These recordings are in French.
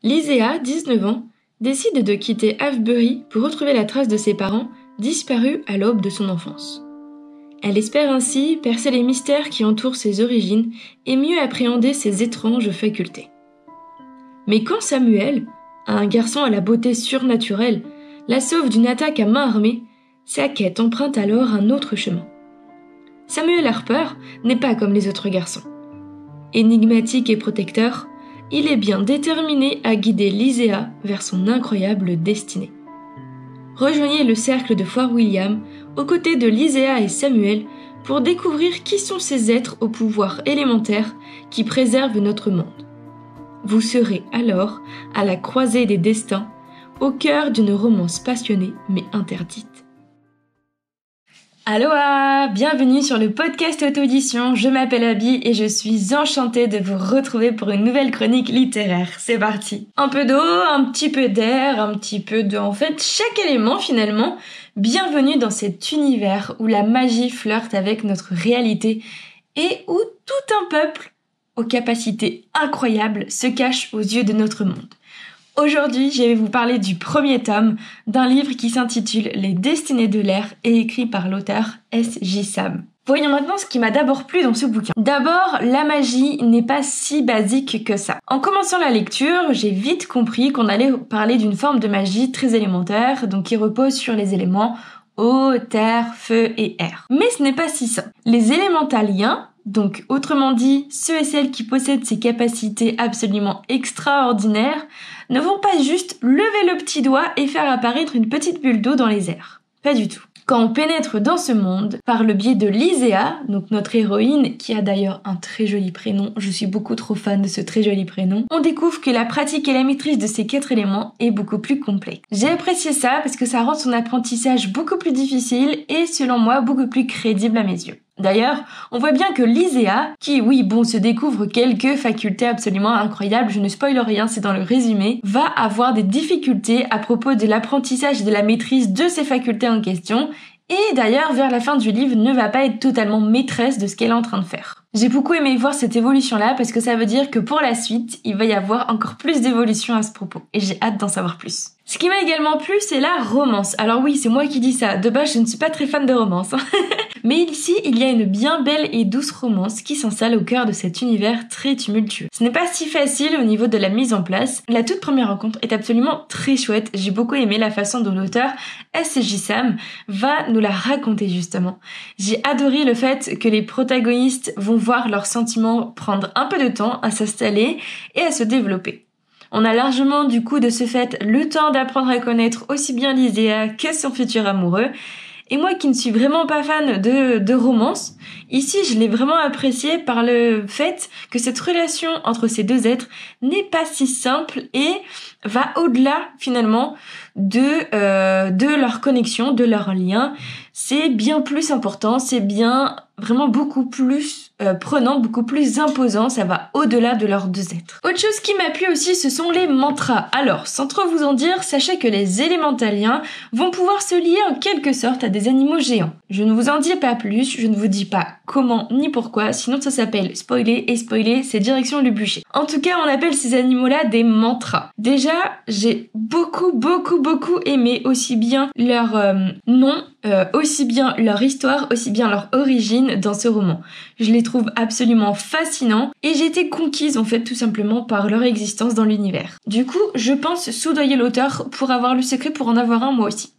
Lyséa, 19 ans, décide de quitter Avebury pour retrouver la trace de ses parents disparus à l'aube de son enfance. Elle espère ainsi percer les mystères qui entourent ses origines et mieux appréhender ses étranges facultés. Mais quand Samuel, un garçon à la beauté surnaturelle, la sauve d'une attaque à main armée, sa quête emprunte alors un autre chemin. Samuel Harper n'est pas comme les autres garçons. Énigmatique et protecteur, il est bien déterminé à guider Lyséa vers son incroyable destinée. Rejoignez le cercle de Fort William aux côtés de Lyséa et Samuel pour découvrir qui sont ces êtres au pouvoir élémentaire qui préservent notre monde. Vous serez alors à la croisée des destins, au cœur d'une romance passionnée mais interdite. Aloha! Bienvenue sur le podcast Auto-Édition, je m'appelle Abby et je suis enchantée de vous retrouver pour une nouvelle chronique littéraire. C'est parti! Un peu d'eau, un petit peu d'air, un petit peu de... En fait, chaque élément finalement. Bienvenue dans cet univers où la magie flirte avec notre réalité et où tout un peuple aux capacités incroyables se cache aux yeux de notre monde. Aujourd'hui, je vais vous parler du premier tome d'un livre qui s'intitule Les Destinées de l'air et écrit par l'auteur S.J. Sam. Voyons maintenant ce qui m'a d'abord plu dans ce bouquin. D'abord, la magie n'est pas si basique que ça. En commençant la lecture, j'ai vite compris qu'on allait parler d'une forme de magie très élémentaire, donc qui repose sur les éléments eau, terre, feu et air. Mais ce n'est pas si simple. Les élémentaliens, donc autrement dit, ceux et celles qui possèdent ces capacités absolument extraordinaires, ne vont pas juste lever le petit doigt et faire apparaître une petite bulle d'eau dans les airs. Pas du tout. Quand on pénètre dans ce monde, par le biais de Lyséa, donc notre héroïne, qui a d'ailleurs un très joli prénom, je suis beaucoup trop fan de ce très joli prénom, on découvre que la pratique et la maîtrise de ces 4 éléments est beaucoup plus complexe. J'ai apprécié ça parce que ça rend son apprentissage beaucoup plus difficile et selon moi beaucoup plus crédible à mes yeux. D'ailleurs, on voit bien que Lyséa, qui se découvre quelques facultés absolument incroyables, je ne spoile rien, c'est dans le résumé, va avoir des difficultés à propos de l'apprentissage et de la maîtrise de ses facultés en question, et d'ailleurs, vers la fin du livre, ne va pas être totalement maîtresse de ce qu'elle est en train de faire. J'ai beaucoup aimé voir cette évolution-là parce que ça veut dire que pour la suite, il va y avoir encore plus d'évolution à ce propos. Et j'ai hâte d'en savoir plus. Ce qui m'a également plu, c'est la romance. Alors oui, c'est moi qui dis ça. De base, je ne suis pas très fan de romance. Mais ici, il y a une bien belle et douce romance qui s'installe au cœur de cet univers très tumultueux. Ce n'est pas si facile au niveau de la mise en place. La toute première rencontre est absolument très chouette. J'ai beaucoup aimé la façon dont l'auteur S.J. Sam va nous la raconter justement. J'ai adoré le fait que les protagonistes vont voir leurs sentiments prendre un peu de temps à s'installer et à se développer. On a largement du coup de ce fait le temps d'apprendre à connaître aussi bien Lyséa que son futur amoureux. Et moi qui ne suis vraiment pas fan de romance, ici je l'ai vraiment apprécié par le fait que cette relation entre ces deux êtres n'est pas si simple et va au-delà finalement de leur connexion, de leur lien. C'est bien plus important, c'est bien vraiment beaucoup plus prenant, beaucoup plus imposant, ça va au-delà de leurs deux êtres. Autre chose qui m'a plu aussi, ce sont les mantras. Alors, sans trop vous en dire, sachez que les élémentaliens vont pouvoir se lier en quelque sorte à des animaux géants. Je ne vous en dis pas plus, je ne vous dis pas comment ni pourquoi, sinon ça s'appelle spoiler, et spoiler, c'est direction le bûcher. En tout cas, on appelle ces animaux-là des mantras. Déjà, j'ai beaucoup aimé aussi bien leur nom, aussi bien leur histoire, aussi bien leur origine dans ce roman. Je les trouve absolument fascinants et j'ai été conquise en fait tout simplement par leur existence dans l'univers. Du coup, je pense soudoyer l'auteur pour avoir le secret pour en avoir un moi aussi.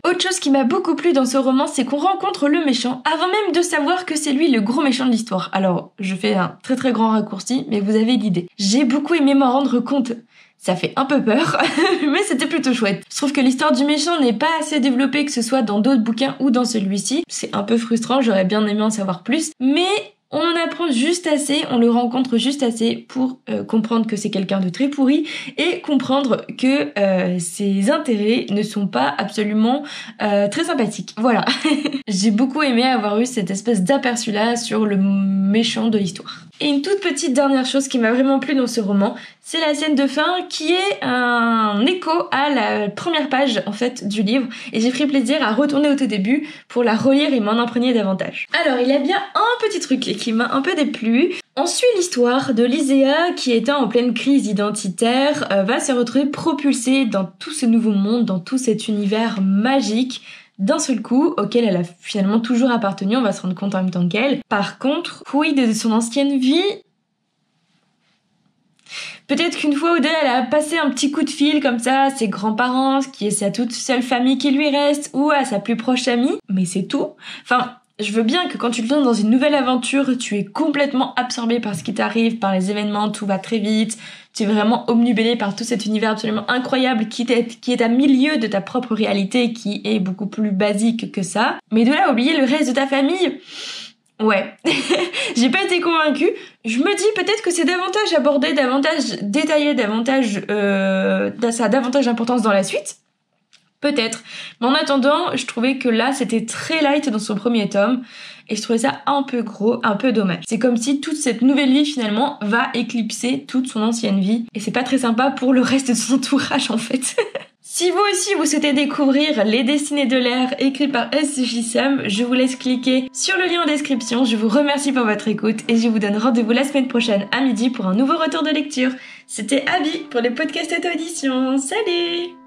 Autre chose qui m'a beaucoup plu dans ce roman, c'est qu'on rencontre le méchant avant même de savoir que c'est lui le gros méchant de l'histoire. Alors, je fais un très grand raccourci, mais vous avez l'idée. J'ai beaucoup aimé m'en rendre compte. Ça fait un peu peur, mais c'était plutôt chouette. Je trouve que l'histoire du méchant n'est pas assez développée, que ce soit dans d'autres bouquins ou dans celui-ci. C'est un peu frustrant, j'aurais bien aimé en savoir plus, mais on en apprend juste assez, on le rencontre juste assez pour comprendre que c'est quelqu'un de très pourri et comprendre que ses intérêts ne sont pas absolument très sympathiques. Voilà. J'ai beaucoup aimé avoir eu cette espèce d'aperçu là sur le méchant de l'histoire. Et une toute petite dernière chose qui m'a vraiment plu dans ce roman, c'est la scène de fin qui est un écho à la première page en fait du livre, et j'ai pris plaisir à retourner au tout début pour la relire et m'en imprégner davantage. Alors il y a bien un petit truc qui m'a un peu déplu. On suit l'histoire de Lyséa qui, étant en pleine crise identitaire, va se retrouver propulsée dans tout ce nouveau monde, dans tout cet univers magique d'un seul coup, auquel elle a finalement toujours appartenu, on va se rendre compte en même temps qu'elle. Par contre, quid de son ancienne vie? Peut-être qu'une fois ou deux, elle a passé un petit coup de fil comme ça à ses grands-parents, qui est sa toute seule famille qui lui reste, ou à sa plus proche amie, mais c'est tout. Enfin, je veux bien que quand tu te lances dans une nouvelle aventure, tu es complètement absorbé par ce qui t'arrive, par les événements, tout va très vite, tu es vraiment obnubilé par tout cet univers absolument incroyable qui est à milieu de ta propre réalité, qui est beaucoup plus basique que ça. Mais de là à oublier le reste de ta famille... Ouais, j'ai pas été convaincue. Je me dis peut-être que c'est davantage abordé, davantage détaillé, ça a davantage d'importance dans la suite. Peut-être. Mais en attendant, je trouvais que là, c'était très light dans son premier tome. Et je trouvais ça un peu gros, un peu dommage. C'est comme si toute cette nouvelle vie, finalement, va éclipser toute son ancienne vie. Et c'est pas très sympa pour le reste de son entourage, en fait. Si vous aussi vous souhaitez découvrir Les Destinées de l'air écrit par S.J. Sam, je vous laisse cliquer sur le lien en description. Je vous remercie pour votre écoute et je vous donne rendez-vous la semaine prochaine à midi pour un nouveau retour de lecture. C'était Abby pour le podcast Auto-Édition. Salut!